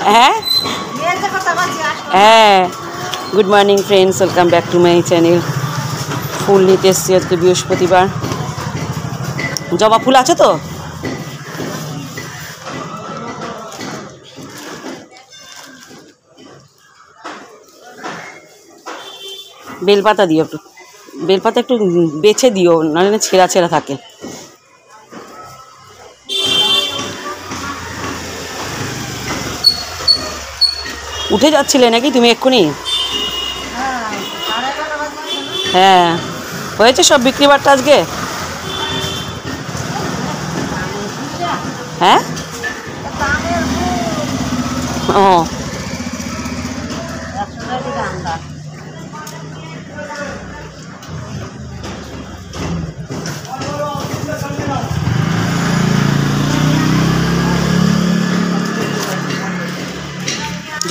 হ্যাঁ হ্যাঁ, good morning friends, welcome back to my channel. ফুল নিতে এসছি আজকে বৃহস্পতিবার। জবা ফুল আছে তো? বেলপাতা দিও একটু, বেলপাতা একটু বেছে দিও, নাহলে ছেঁড়া ছেঁড়া থাকে। উঠে যাচ্ছিলে নাকি তুমি এক্ষুনি? হ্যাঁ, হয়েছে সব বিক্রি বাট্টা আজকে? হ্যাঁ, ও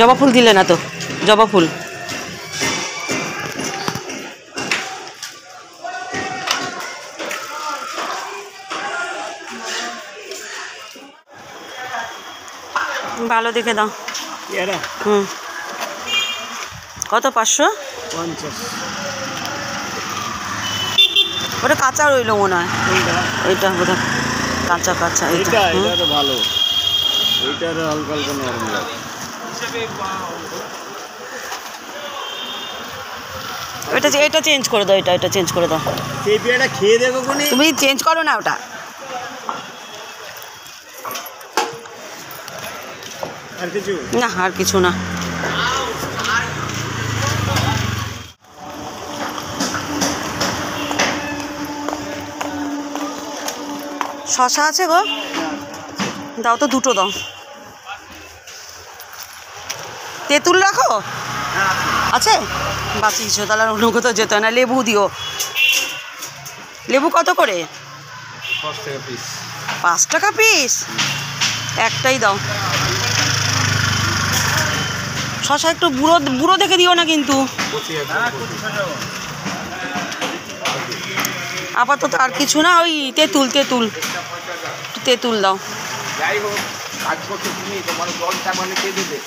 জবা ফুল দিলে না তো? জবা ফুল ভালো দেখে দাও। হুম, কত? 550। ওটা কাঁচা রইল মনে হয়। এইটা বোধ হয় কাঁচা কাঁচা। এটা তো ভালো, এইটার হালকা হালকা নরম লাগে। এটা চেঞ্জ করে দাও, এটা চেঞ্জ করে দাও। সেই পেয়ারা খেয়ে দেখো কোনি, তুমি চেঞ্জ করো না ওটা। আর কিছু না, আর কিছু না। শশা আছে গো? দাও তো, দুটো দাও। তেঁতুল রাখো? আছে? বাঁচিয়েছো তাহলে, আর অন্য কোথাও যেতে হয় না। লেবু দিও। লেবু কত করে? 5 টাকা পিস। 5 টাকা পিস? একটাই দাও। শশা একটু বুড়ো বুড়ো দেখে দিও না কিন্তু। আপাতত আর কিছু না, ওই তেঁতুল তেঁতুল তেঁতুল দাও। যাই হোক, কাজ করতে তুমি তোমার জলটা মানে কে দেবে?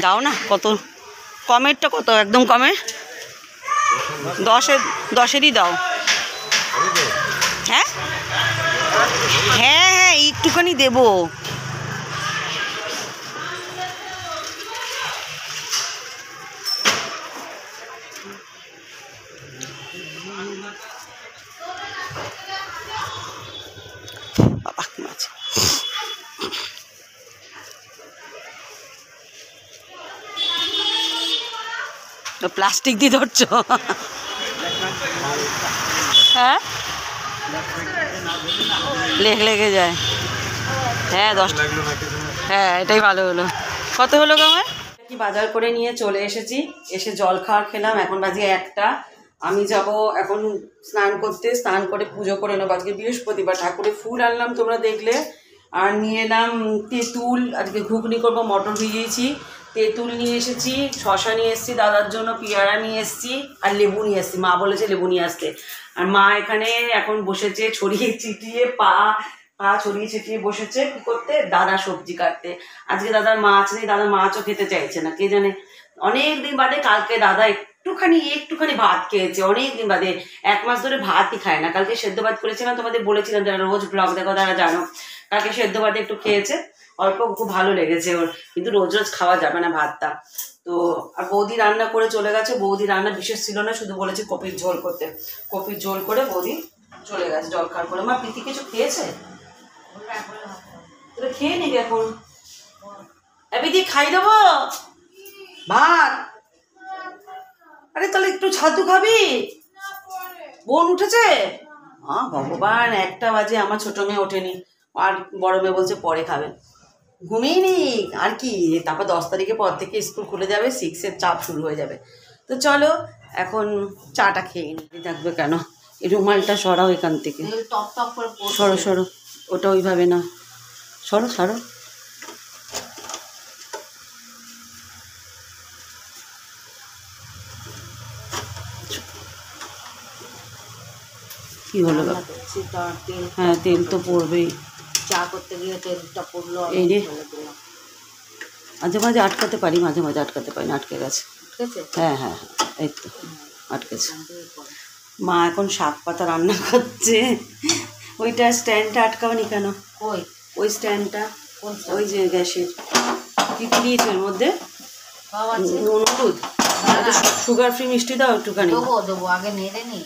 দাও না। কত কমেরটা? কত একদম কমের? 10-10-এরই দাও। হ্যাঁ হ্যাঁ হ্যাঁ, একটুখানি দেবো। বাবা কি আছে? প্লাস্টিক দিয়ে ধরছো? হ্যাঁ, লেগে যায়। হ্যাঁ 10 টাকা। হ্যাঁ, এটাই ভালো হলো। কত হলো গো? আমার কি বাজার করে নিয়ে চলে এসেছি, এসে জল খাওয়ার খেলাম। এখন বাজে 1টা। আমি যাব এখন স্নান করতে, স্নান করে পুজো করে নেবো। আজকে বৃহস্পতিবার, ঠাকুরের ফুল আনলাম তোমরা দেখলে। আর নিয়ে এলাম তেঁতুল, আজকে ঘুগনি করবো, মটর ভিজিয়েছি। তেঁতুল নিয়ে এসেছি, শশা নিয়ে এসেছি দাদার জন্য, পেয়ারা নিয়ে এসেছি, আর লেবু নিয়ে এসেছি। মা বলেছে লেবু নিয়ে আসতে। আর মা এখানে এখন বসেছে ছড়িয়ে ছিটিয়ে, পা ছড়িয়ে ছিটিয়ে বসেছে কি করতে? দাদা সবজি কাটতে। আজকে দাদার মাছ নেই, দাদা মাছও খেতে চাইছে না, কে জানে। অনেক দিন বাদে কালকে দাদা একটুখানি ভাত খেয়েছে, অনেক দিন বাদে। 1 মাস ধরে ভাতই খায় না। কালকে সেদ্ধ ভাত করেছিলাম, তোমাদের বলেছিলাম, যারা রোজ ব্লগ দেখো তারা জানো। কালকে সেদ্ধ ভাত একটু খেয়েছে অল্প, খুব ভালো লেগেছে ওর। কিন্তু রোজ রোজ খাওয়া যাবে না ভাতটা। তো আর বৌদি রান্না করে চলে গেছে। বৌদি রান্না বিশেষ ছিল না, শুধু বলেছে কপির ঝোল করতে। কপির ঝোল করে বৌদি চলে গেছে জল খাওয়ার পরে। মা প্রীতি কিছু খেয়েছে? খেয়ে নিবি এখন। প্রীতি খাই দেবো ভাত? আরে তাহলে একটু ছাতু খাবি? বোন উঠেছে? ভগবান, 1টা বাজে, আমার ছোট মেয়ে ওঠেনি। আর বড় মেয়ে বলছে পরে খাবে। ঘুমিয়ে নি আর কি। তারপর 10 তারিখের পর থেকে স্কুল খুলে যাবে, 6-এর চাপ শুরু হয়ে যাবে। তো চলো এখন চাটা খেয়ে নিই। থাকবে কেন? এই রুমালটা সরাও এখান থেকে। সরো সরো, ওটা ওইভাবে না, সরো সরো। কি হলো রান্না করছি, তার তেল হ্যাঁ তেল তো পড়বেই। চা করতে গিয়ে তেলটা পড়লো, এই রে। ফেলে দিলাম। মাঝে মাঝে আটকাতে পারি, মাঝে মাঝে আটকাতে পারি না, আটকে গেছে। ঠিক আছে, হ্যাঁ হ্যাঁ হ্যাঁ, এই তো আটকেছে। এখান থেকে করো। মা এখন শাক পাতা রান্না করছে। ওইটা স্ট্যান্ডটা আটকাওনি কেন? কই ওই স্ট্যান্ডটা, কোন ওই যে গ্যাসের, কি কি দিয়েছে ওর মধ্যে? সব আছে? অনুরোধ সুগার ফ্রি মিষ্টি দাও একটুখানি। দেবো দেবো, আগে নেড়ে নি।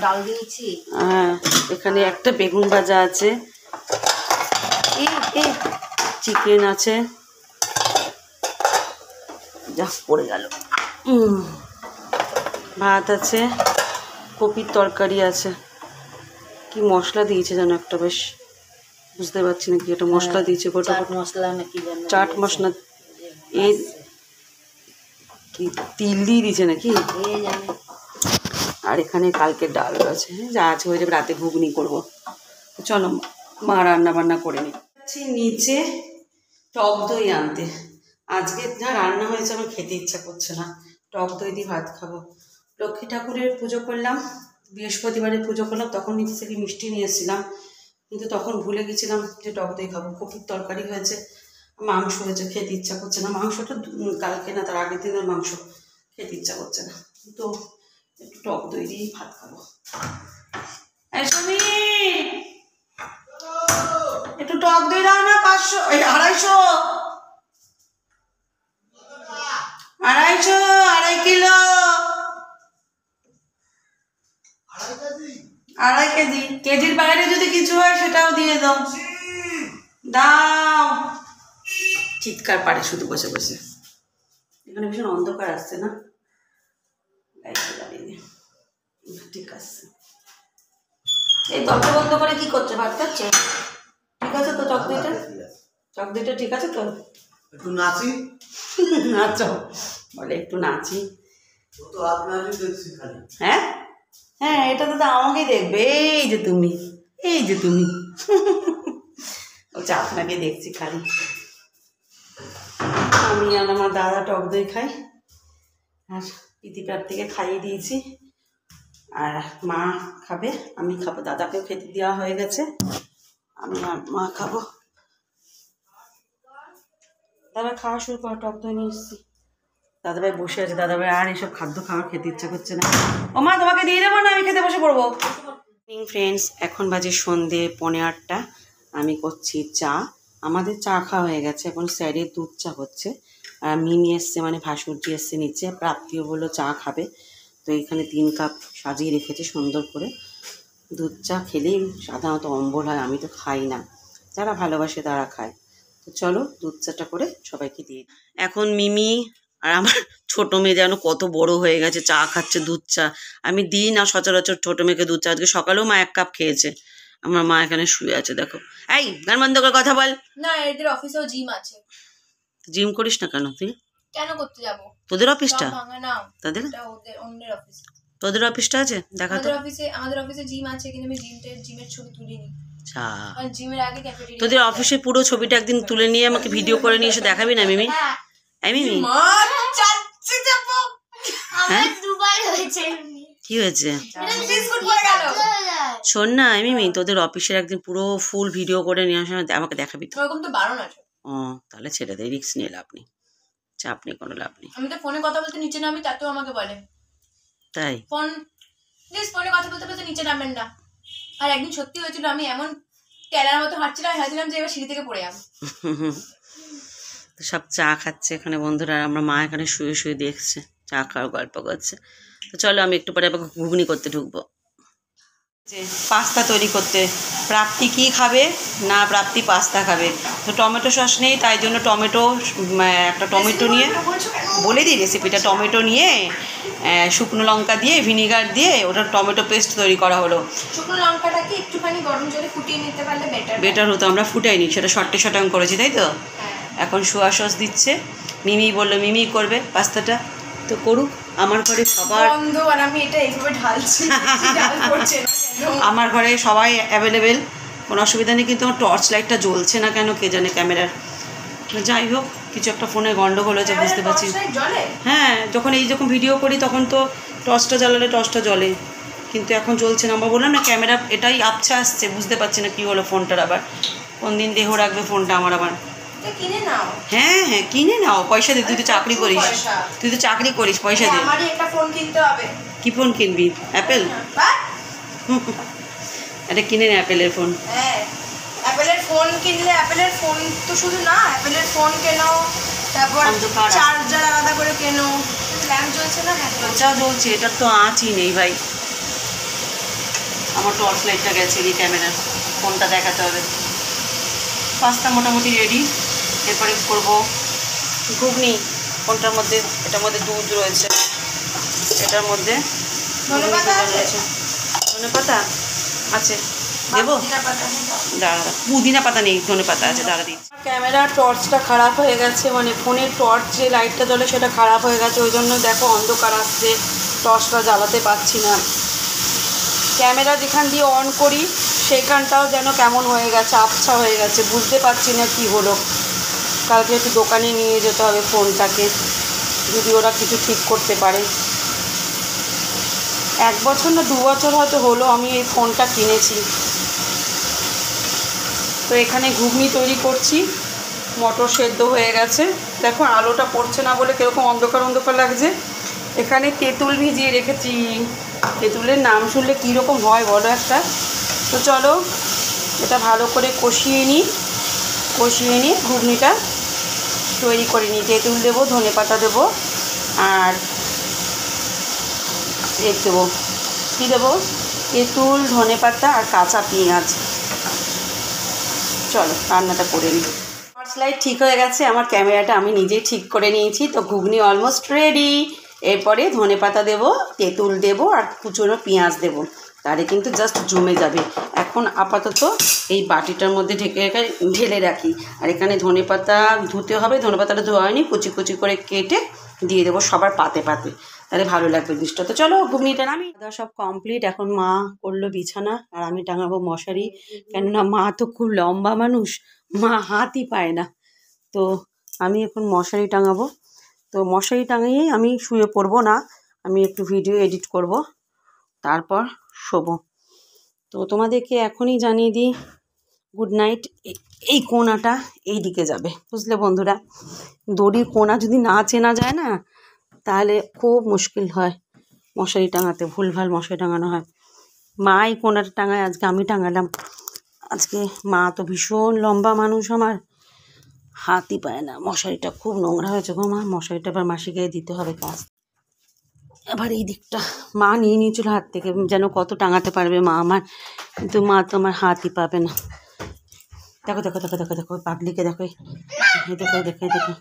ডাল দিয়েছি। হ্যাঁ, এখানে একটা বেগুন ভাজা আছে, এই চিকেন আছে, যা পড়ে গেল, ভাত আছে, কপির তরকারি আছে। কি মশলা দিয়েছে যেন একটা, বেশ বুঝতে পারছি না কি একটা মশলা দিয়েছে, গোটা চাট গোটা মশলা না কি যেন চাট দিয়েছে। মশলা। এই কি তিল দিয়ে দিয়েছে নাকি? এই জানি। আর এখানে কালকে ডাল আছে, যা আছে হয়ে যাবে, রাতে ঘুগনি করবো। চলো মা রান্না বান্না করে নি। নিচে টক দই আনতে, আজকে যা রান্না হয়েছে আমার খেতে ইচ্ছা করছে না, টক দই দিয়ে ভাত খাবো। লক্ষ্মী ঠাকুরের পুজো করলাম, বৃহস্পতিবারে পুজো করলাম, তখন নিচে থেকে মিষ্টি নিয়ে এসেছিলাম, কিন্তু তখন ভুলে গেছিলাম যে টক দই খাবো। কপির তরকারি হয়েছে, মাংস হয়েছে, খেতে ইচ্ছা করছে না। মাংসটা কালকে না তার আগের দিনের মাংস, খেতে ইচ্ছা করছে না, তো একটু টক দই দিয়েই ভাত খাবো। একটু টক দই দাও না, 500 250 2.5 কিলো, 2.5 কেজি। কেজির বাইরে যদি কিছু হয় সেটাও দিয়ে দাও, দাও। চিৎকার পারে শুধু বসে বসে। এখানে ভীষণ অন্ধকার আসছে না, ঠিক আছে। এই দরজা বন্ধ করে কি করছে, ভাত খাচ্ছে? ঠিক আছে তো টক দইটা? টক দইটা ঠিক আছে তো? একটু নাচি, নাচো বলে, একটু নাচি। ও তো আপনারই দেখছি খালি। হ্যাঁ হ্যাঁ, এটা তো আমাকেই দেখবে, এই যে তুমি, এই যে তুমি। বলছে আপনাকে দেখছি খালি। আমি আর আমার দাদা টক দই খাই, আর প্রীতিপ্রাপ্তিকে খাইয়ে দিয়েছি, আর মা খাবে, আমি খাবো, দাদাকেও খেতে দেওয়া হয়ে গেছে, আমি আর মা খাবো। দাদা খাওয়া শুরু করো, টক দই নিয়ে এসেছি। দাদাভাই বসে আছে, দাদাভাই আর এইসব খাদ্য খাওয়ার খেতে ইচ্ছা করছে না। ও মা তোমাকে দিয়ে দেবো না, আমি খেতে বসে পড়বো। ফ্রেন্ডস, এখন বাজে সন্ধে 8:15, আমি করছি চা। আমাদের চা খাওয়া হয়ে গেছে, এখন স্যারের দুধ চা হচ্ছে। আর মিমি এসছে, মানে ভাসুরজি এসছে নিচে, প্রাপ্তিও বললো চা খাবে, তো এখানে 3 কাপ সাজিয়ে রেখেছে সুন্দর করে। দুধ চা খেলেই সাধারণত অম্বল হয়, আমি তো খাই না, যারা ভালোবাসে তারা খায়। তো চলো দুধ চাটা করে সবাইকে দিয়ে। এখন মিমি আর আমার ছোটো মেয়ে যেন কত বড় হয়ে গেছে, চা খাচ্ছে, দুধ চা। আমি দিই না সচরাচর ছোটো মেয়েকে দুধ চা, আজকে সকালেও মা 1 কাপ খেয়েছে। আমার মা এখানে শুয়ে আছে, দেখো। এই গান বন্ধ করে কথা বল না, এদের অফিসেও জিম আছে। জিম করিস না কেন তুই? কেন করতে যাব? তোদের অফিসটা? ভাঙা না, তাদের এটা ওদের অন্যের অফিস। তোদের অফিসটা আছে, দেখা তো। আমাদের অফিসে জিম আছে, কিন্তু আমি জিমের ছবি তুলিনি। আচ্ছা, আর জিমের আগে ক্যাফেটেরিয়া। তোদের অফিসে পুরো ছবিটা একদিন তুলে নিয়ে আমাকে ভিডিও করে নিয়ে এসে দেখাবি না মিমি? এই মিমি, মা চাচ্ছি যাব। হ্যাঁ দুবার হয়েছে এমনি। কি হয়েছে? এটা বিস্কুট পড়ে গেল। শোন না মিমি, তোদের অফিসের একদিন পুরো ফুল ভিডিও করে নিয়ে আসে আমাকে দেখাবি তো। ওরকম তো বারণ আছে। ও তাহলে ছেড়ে দে, রিস্ক নিয়ে লাভ নেই, চাপ নেই, কোনো লাভ নেই। আমি তো ফোনে কথা বলতে নিচে নামি, তাতেও আমাকে বলে তাই? প্লিজ ফোনে কথা বলতে বলতে নিচে নামবেন না। আর একদিন সত্যি হয়েছিল, আমি এমন ট্যালার মতো হাঁটছিলাম যে এবার সিঁড়ি থেকে পড়ে যাবো। তো সব চা খাচ্ছে এখানে বন্ধুরা, আর আমরা মা এখানে শুয়ে শুয়ে দেখছে, চা খাওয়ার গল্প করছে। তো চলো আমি একটু পরে আবার ঘুগনি করতে ঢুকবো, যে পাস্তা তৈরি করতে। প্রাপ্তি কি খাবে না, প্রাপ্তি পাস্তা খাবে। তো টমেটো সস নেই, তাই জন্য একটা টমেটো নিয়ে বলে দিই রেসিপিটা। টমেটো নিয়ে শুকনো লঙ্কা দিয়ে ভিনিগার দিয়ে ওটা টমেটো পেস্ট তৈরি করা হলো। শুকনো লঙ্কাটাকে একটুখানি গরম জলে ফুটিয়ে নিতে পারলে বেটার হতো, আমরা ফুটাইনি, সেটা শর্টে করেছি, তাই তো। এখন সোয়া সস দিচ্ছে, মিমি বললো মিমি করবে পাস্তাটা, তো করুক। আমার ঘরে সবার বন্ধ, আর আমি এটা এইভাবে ঢালছি, ডাল পড়ছে না কেন? আমার ঘরে সবাই অ্যাভেলেবেল, কোনো অসুবিধা নেই, কিন্তু আমার টর্চ লাইটটা জ্বলছে না কেন কে জানে ক্যামেরার। যাই হোক, কিছু একটা ফোনে গন্ডগোল হয়েছে বুঝতে পারছি। জলে হ্যাঁ, যখন ভিডিও করি তখন তো টর্চটা জ্বালালে টর্চটা জ্বলে, কিন্তু এখন চলছে না। আমরা বললাম না ক্যামেরা এটাই আবছা আসছে, বুঝতে পারছি না কী হলো ফোনটার আবার। কোন দিন দেহ রাখবে ফোনটা আমার আবার। কিনে নাও। হ্যাঁ হ্যাঁ কিনে নাও, পয়সা দে, তুই তো চাকরি করিস, তুই তো চাকরি করিস, পয়সা দে। আমারই একটা ফোন কিনতে হবে। কি ফোন কিনবি? অ্যাপেল? এটা কিনে নে অ্যাপেলের ফোন। হ্যাঁ অ্যাপেলের ফোন কিনলে, অ্যাপেলের ফোন তো শুধু না, অ্যাপেলের ফোন কেনো, তারপর চার্জার আলাদা করে কেনো। ল্যাম্প জ্বলছে না? হ্যাঁ যা জ্বলছে, এটার তো আঁচই নেই ভাই। আমার টর্চ লাইটটা গেছে এই ক্যামেরার, ফোনটা দেখাতে হবে। পাস্তা মোটামুটি রেডি। এরপরে করবো ঘুগনি। কোনটার মধ্যে? এটার মধ্যে দুধ রয়েছে, এটার মধ্যে ধনেপাতা আছে? ধনেপাতা আছে, দেবো? দাঁড়া, পুদিনা পাতা নেই, ধনেপাতা আছে, দাঁড়া দিচ্ছি। ক্যামেরার টর্চটা খারাপ হয়ে গেছে, মানে ফোনের টর্চ যে লাইটটা জ্বলে সেটা খারাপ হয়ে গেছে, ওই জন্য দেখো অন্ধকার আসছে, টর্চটা জ্বালাতে পারছি না। ক্যামেরা যেখান দিয়ে অন করি সেইখানটাও যেন কেমন হয়ে গেছে, আবছা হয়ে গেছে, বুঝতে পারছি না কি হলো। কালকে একটু দোকানে নিয়ে যেতে হবে ফোনটাকে, যদি ওরা কিছু ঠিক করতে পারে। 1 বছর না 2 বছর হয়তো হলো আমি এই ফোনটা কিনেছি। তো এখানে ঘুগনি তৈরি করছি, মটর সেদ্ধ হয়ে গেছে। দেখো আলোটা পড়ছে না বলে কীরকম অন্ধকার অন্ধকার লাগছে। এখানে তেঁতুল ভিজিয়ে রেখেছি, তেঁতুলের নাম শুনলে কীরকম হয় বলো একটা। তো চলো এটা ভালো করে কষিয়ে নিই ঘুগনিটা তৈরি করে নিই। তেঁতুল দেবো, ধনেপাতা দেবো, আর দেবো কী দেবো, তেঁতুল, ধনেপাতা আর কাঁচা পেঁয়াজ। চলো রান্নাটা করে নিই। টর্চ লাইট ঠিক হয়ে গেছে, আমার ক্যামেরাটা আমি নিজেই ঠিক করে নিয়েছি। তো ঘুগনি অলমোস্ট রেডি। এরপরে ধনেপাতা দেবো, তেঁতুল দেবো আর কুচনো পেঁয়াজ দেবো, তাহলে কিন্তু জাস্ট জমে যাবে। এখন আপাতত এই বাটিটার মধ্যে ঢেলে রাখি। আর এখানে ধনেপাতা ধুতে হবে, ধনেপাতাটা ধোয়া হয়নি, কুচি কুচি করে কেটে দিয়ে দেবো সবার পাতে পাতে, তাহলে ভালো লাগবে দৃশ্যটা। তো চলো ঘুগনিটা নামি। সব কমপ্লিট। এখন মা করলো বিছানা আর আমি টাঙাবো মশারি, কেননা মা তো খুব লম্বা মানুষ, মা হাতই পায় না। তো আমি এখন মশারি টাঙাবো। তো মশারি টাঙিয়েই আমি শুয়ে পড়বো না, আমি একটু ভিডিও এডিট করব, তারপর শোবো। তো তোমাদেরকে এখনই জানিয়ে দিই গুড নাইট। এই কোণাটা এই দিকে যাবে, বুঝলে বন্ধুরা। দড়ির কোণা যদি না চেনা যায় না তাহলে খুব মুশকিল হয় মশারি টাঙাতে, ভুলভাল মশারি টাঙানো হয়। মা এই কোণাটা টাঙায়, আজকে আমি টাঙালাম। আজকে মা তো ভীষণ লম্বা মানুষ, আমার হাতই পায় না। মশারিটা খুব নোংরা হয়েছে গো মা, মশারিটা আবার মাসিকে দিতে হবে কাজ। এবার এই দিকটা মা নিয়ে নিয়েছিল হাত থেকে, যেন কত টাঙাতে পারবে মা আমার, কিন্তু মা তো আমার হাতই পাবে না। দেখো দেখো দেখো দেখো দেখো পাগলিকে দেখো, দেখো দেখো দেখো।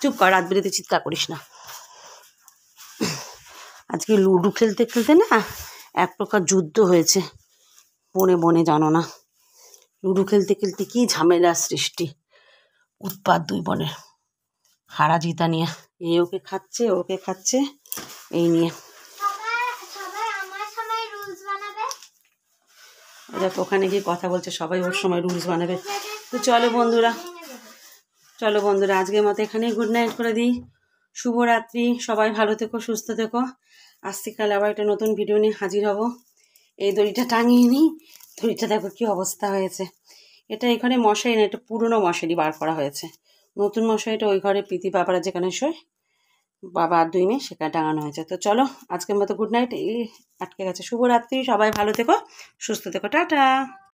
চুপ কর, রাত বেরোতে চিৎকার করিস না। আজকে লুডো খেলতে খেলতে না এক প্রকার যুদ্ধ হয়েছে বনে বনে, জানো না। লুডো খেলতে খেলতে কি ঝামেলার সৃষ্টি, উৎপাত দুই বোনের, হারা জিতা নিয়ে। এই ওকে খাচ্ছে এই নিয়ে। দেখো ওখানে গিয়ে কথা বলছে, সবাই ওর সময় রুলস বানাবে। তো চলো বন্ধুরা আজকের মতো এখানেই গুড নাইট করে দিই। শুভরাত্রি, সবাই ভালো থেকো, সুস্থ থেকো। আসছিকাল আবার একটা নতুন ভিডিও নিয়ে হাজির হব। এই দড়িটা টাঙিয়ে নিই, দড়িটা দেখো কি অবস্থা হয়েছে। এটা এখানে মশারি না, এটা পুরনো মশারি বার করা হয়েছে। নতুন মশারিটা ওই ঘরে প্রীতি বাবারা যেখানে শোয়, বাবা আর 2 মেয়ে, সেখানে টাঙানো হয়েছে। তো চলো আজকের মতো গুড নাইট। এই আটকে গেছে। শুভরাত্রি, সবাই ভালো থেকো, সুস্থ থেকো, টাটা।